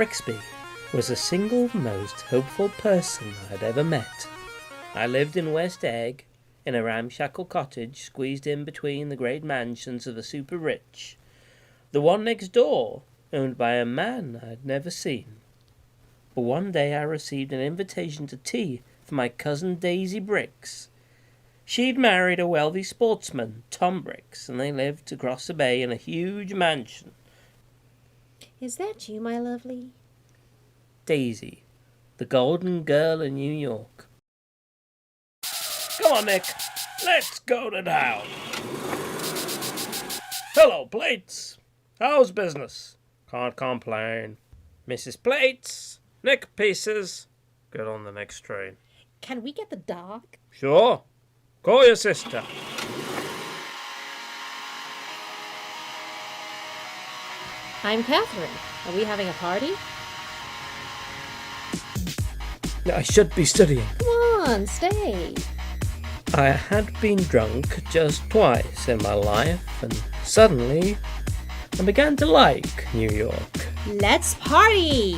Bricksby was the single most hopeful person I'd ever met. I lived in West Egg, in a ramshackle cottage squeezed in between the great mansions of the super-rich. The one next door, owned by a man I'd never seen. But one day I received an invitation to tea from my cousin Daisy Bricks. She'd married a wealthy sportsman, Tom Bricks, and they lived across the bay in a huge mansion. Is that you, my lovely? Daisy, the golden girl in New York. Come on, Nick. Let's go to town. Hello, Plates. How's business? Can't complain. Mrs. Plates, Nick Pieces. Get on the next train. Can we get the dog? Sure. Call your sister. I'm Catherine. Are we having a party? I should be studying. Come on, stay. I had been drunk just twice in my life, and suddenly I began to like New York. Let's party!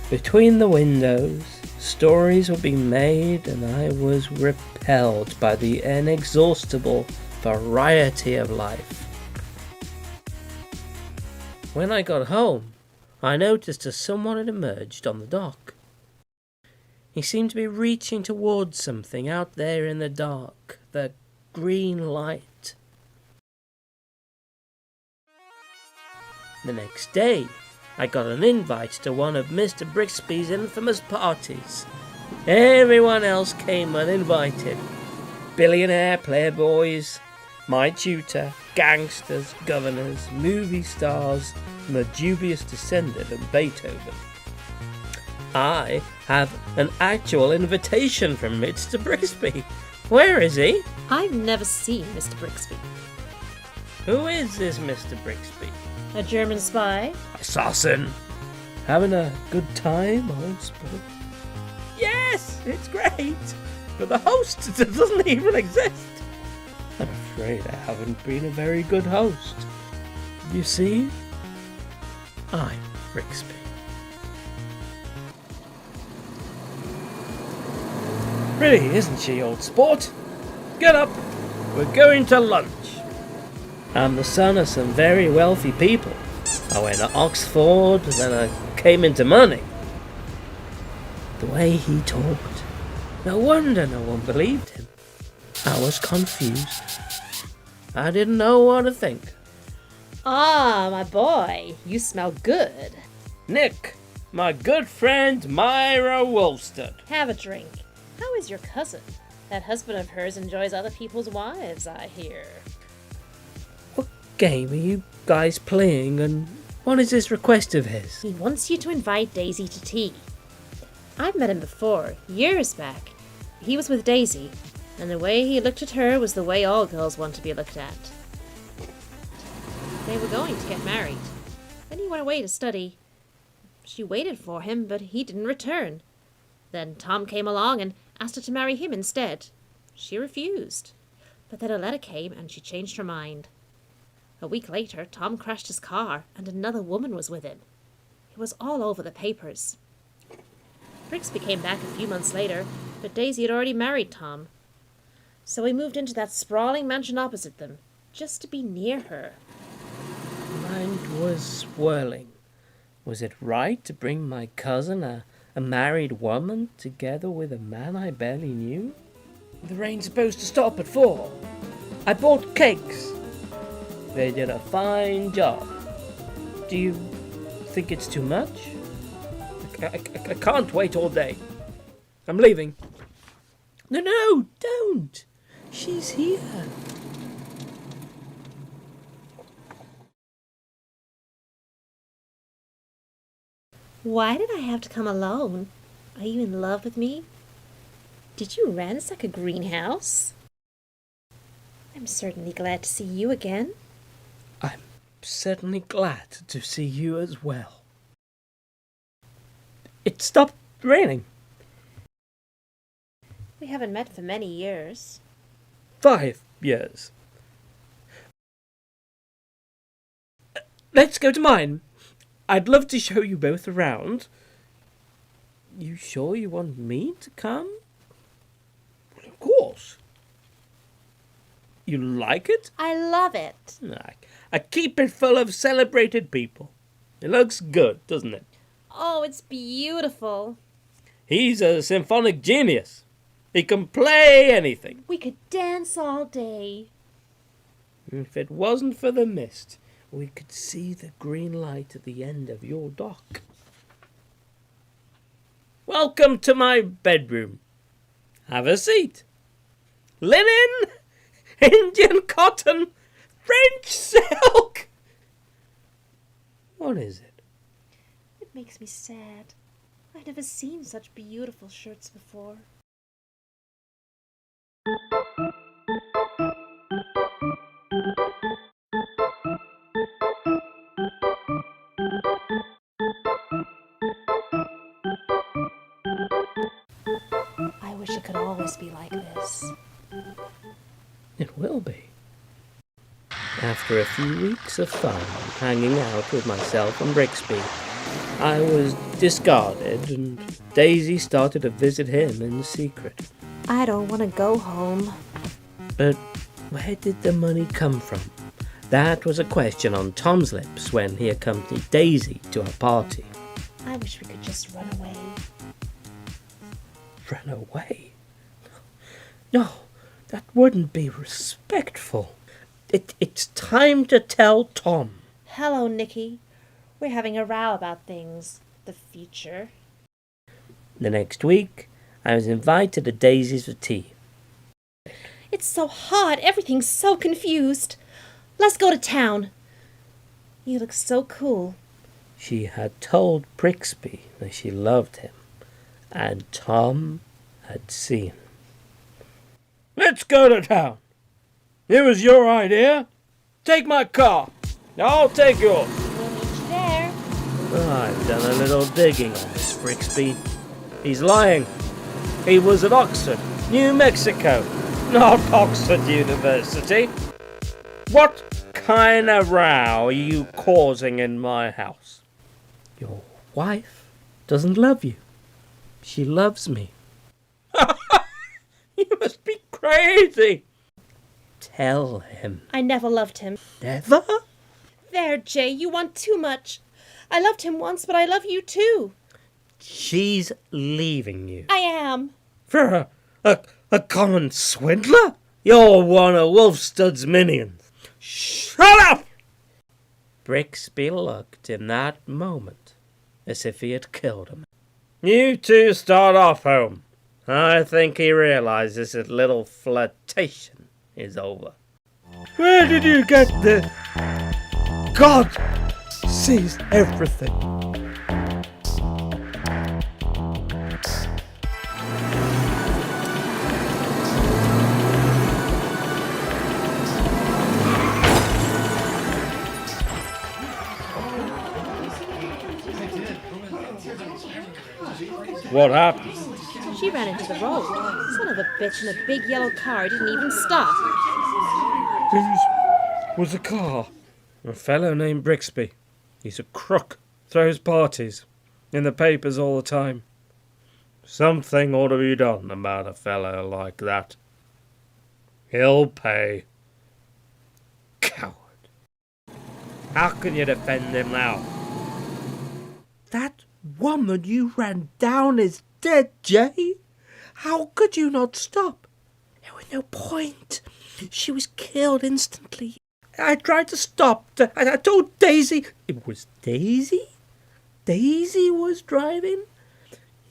Between the windows, stories were being made, and I was repelled by the inexhaustible variety of life. When I got home, I noticed as someone had emerged on the dock. He seemed to be reaching towards something out there in the dark, the green light. The next day, I got an invite to one of Mr. Bricksby's infamous parties. Everyone else came uninvited. Billionaire playboys, my tutor, gangsters, governors, movie stars, and the dubious descendant of Beethoven. I have an actual invitation from Mr. Bricksby. Where is he? I've never seen Mr. Bricksby. Who is this Mr. Bricksby? A German spy? Assassin. Having a good time, I suppose. Yes, it's great. But the host doesn't even exist. I'm afraid I haven't been a very good host. You see, I'm Bricksby. Pretty, isn't she, old sport? Get up. We're going to lunch. I'm the son of some very wealthy people. I went to Oxford, then I came into money. The way he talked, no wonder no one believed him. I was confused. I didn't know what to think. Ah, my boy, you smell good. Nick, my good friend Myra Woolsted. Have a drink. How is your cousin? That husband of hers enjoys other people's wives, I hear. What game are you guys playing, and what is this request of his? He wants you to invite Daisy to tea. I've met him before, years back. He was with Daisy, and the way he looked at her was the way all girls want to be looked at. They were going to get married. Then he went away to study. She waited for him, but he didn't return. Then Tom came along and asked her to marry him instead. She refused. But then a letter came and she changed her mind. A week later, Tom crashed his car and another woman was with him. It was all over the papers. Bricksby came back a few months later, but Daisy had already married Tom. So we moved into that sprawling mansion opposite them, just to be near her. Mind was swirling. Was it right to bring my cousin, a married woman, together with a man I barely knew? The rain's supposed to stop at 4. I bought cakes. They did a fine job. Do you think it's too much? I can't wait all day. I'm leaving. No, don't. She's here. Why did I have to come alone? Are you in love with me? Did you ransack a greenhouse? I'm certainly glad to see you again. I'm certainly glad to see you as well. It stopped raining. We haven't met for many years. 5 years. Let's go to mine. I'd love to show you both around. You sure you want me to come? Well, of course. You like it? I love it. I keep it full of celebrated people. It looks good, doesn't it? Oh, it's beautiful. He's a symphonic genius. He can play anything. We could dance all day. If it wasn't for the mist, we could see the green light at the end of your dock. Welcome to my bedroom. Have a seat. Linen, Indian cotton, French silk. What is it? It makes me sad. I've never seen such beautiful shirts before. I wish it could always be like this. It will be. After a few weeks of fun hanging out with myself and Bricksby, I was discarded and Daisy started to visit him in secret. I don't want to go home. But where did the money come from? That was a question on Tom's lips when he accompanied Daisy to our party. I wish we could just run away. Run away? No, that wouldn't be respectful. It's time to tell Tom. Hello, Nicky. We're having a row about things. The future. The next week, I was invited to Daisy's for tea. It's so hot. Everything's so confused. Let's go to town. You look so cool. She had told Bricksby that she loved him, and Tom had seen. Let's go to town. It was your idea. Take my car. I'll take yours. We'll meet you there. I've done a little digging on this Bricksby. He's lying. He was at Oxford, New Mexico, not Oxford University. What kind of row are you causing in my house? Your wife doesn't love you. She loves me. You must be crazy. Tell him. I never loved him. Never? There, Jay, you want too much. I loved him once, but I love you too. She's leaving you. I am. For a common swindler? You're one of Wolfstud's minions. Shut up! Bricksby looked in that moment as if he had killed him. You two start off home. I think he realizes his little flirtation is over. Where did you get this? God sees everything. What happened? She ran into the road. Son of a bitch in a big yellow car didn't even stop. This was a car. A fellow named Bricksby. He's a crook. Throws parties. In the papers all the time. Something ought to be done about a fellow like that. He'll pay. Coward. How can you defend him now? That woman you ran down is dead, Jay. How could you not stop? There was no point. She was killed instantly. I tried to stop. I told Daisy. It was Daisy? Daisy was driving?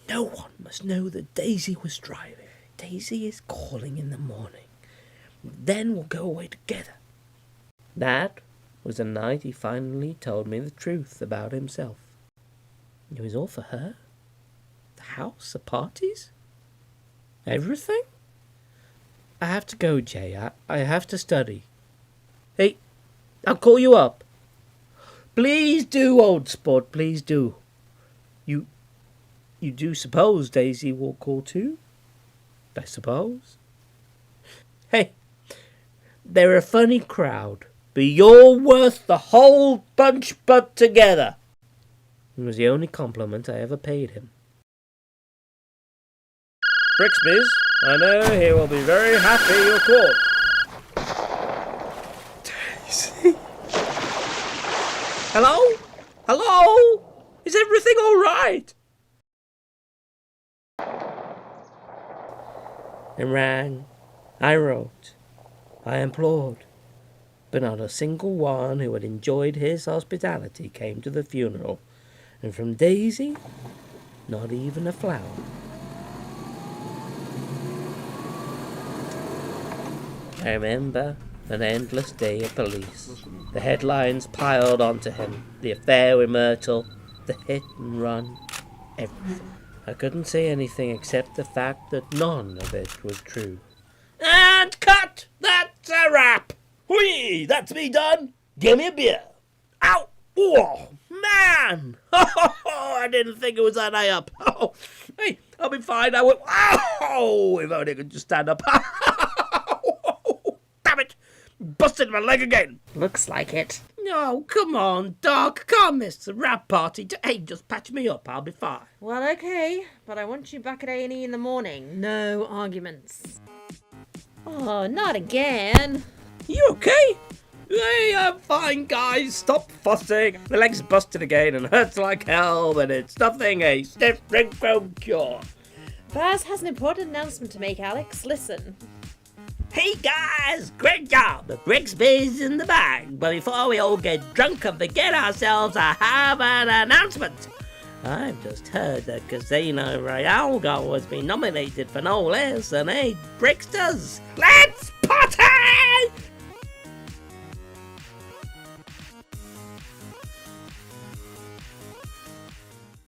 No one must know that Daisy was driving. Daisy is calling in the morning. Then we'll go away together. That was the night he finally told me the truth about himself. It was all for her? The house, the parties? Everything? I have to go, Jay. I have to study. Hey, I'll call you up. Please do, old sport, please do. You do suppose Daisy will call too? I suppose. Hey, they're a funny crowd, but you're worth the whole bunch put together. It was the only compliment I ever paid him. Bricksby's, I know he will be very happy you're caught. Daisy? Hello? Hello? Is everything all right? I rang, I wrote, I implored, but not a single one who had enjoyed his hospitality came to the funeral, and from Daisy, not even a flower. I remember an endless day of police. The headlines piled onto him, the affair with Myrtle, the hit and run, everything. I couldn't say anything except the fact that none of it was true. And cut! That's a wrap! Whee! That's me done! Give me a beer! Ow! Oh, man! I didn't think it was that high up. Oh, hey, I'll be fine. I will. Oh, if only I could just stand up. Damn it! Busted my leg again. Looks like it. No, come on, Doc. Can't miss the rap party. Hey, just patch me up. I'll be fine. Well, okay, but I want you back at A&E in the morning. No arguments. Oh, not again. You okay? Hey, I'm fine, guys. Stop fussing. The leg's busted again and hurts like hell, but it's nothing a stiff drink won't cure. Baz has an important announcement to make, Alex. Listen. Hey guys, great job! The Bricksby's in the bag. But before we all get drunk and forget ourselves, I have an announcement. I've just heard that Casino Royale goal has been nominated for no less than 8 Bricksters. Let's